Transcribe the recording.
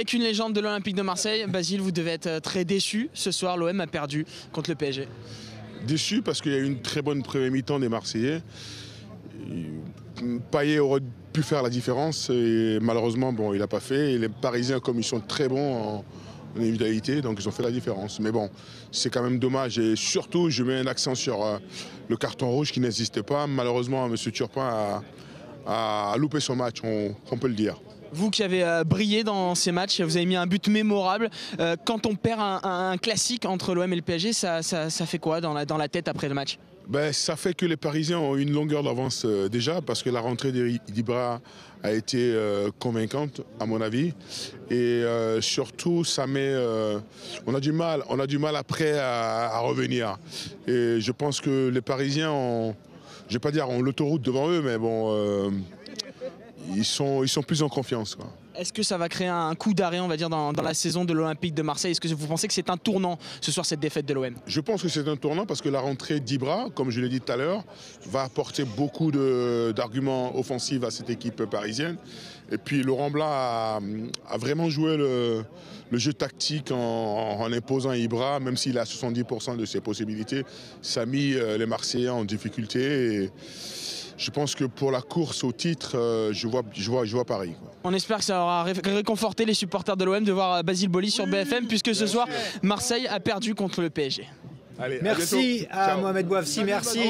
avec une légende de l'Olympique de Marseille. Basile, vous devez être très déçu. Ce soir, l'OM a perdu contre le PSG. Déçu parce qu'il y a eu une très bonne première mi-temps des Marseillais. Payet aurait pu faire la différence et malheureusement, bon, il n'a pas fait. Et les Parisiens, comme ils sont très bons en individualité, donc ils ont fait la différence. Mais bon, c'est quand même dommage. Et surtout, je mets un accent sur le carton rouge qui n'existe pas. Malheureusement, M. Turpin a loupé son match, on peut le dire. Vous qui avez brillé dans ces matchs, vous avez mis un but mémorable. Quand on perd un classique entre l'OM et le PSG, ça fait quoi dans la tête après le match? Ben, ça fait que les Parisiens ont une longueur d'avance déjà parce que la rentrée d'Ibra a été convaincante à mon avis et surtout ça met on a du mal après à revenir et je pense que les Parisiens ont, je vais pas dire ont l'autoroute devant eux, mais bon ils sont plus en confiance, quoi. Est-ce que ça va créer un coup d'arrêt, on va dire, dans la saison de l'Olympique de Marseille? Est-ce que vous pensez que c'est un tournant ce soir, cette défaite de l'OM? Je pense que c'est un tournant parce que la rentrée d'Ibra, comme je l'ai dit tout à l'heure, va apporter beaucoup d'arguments offensifs à cette équipe parisienne. Et puis Laurent Blanc a vraiment joué le jeu tactique en imposant Ibra, même s'il a 70% de ses possibilités. Ça a mis les Marseillais en difficulté. Et je pense que pour la course au titre, je vois Paris, quoi. On espère que ça aura réconforté les supporters de l'OM de voir Basile Boli sur BFM, puisque ce soir, Marseille a perdu contre le PSG. Allez, merci à Mohamed Bouafsi, merci.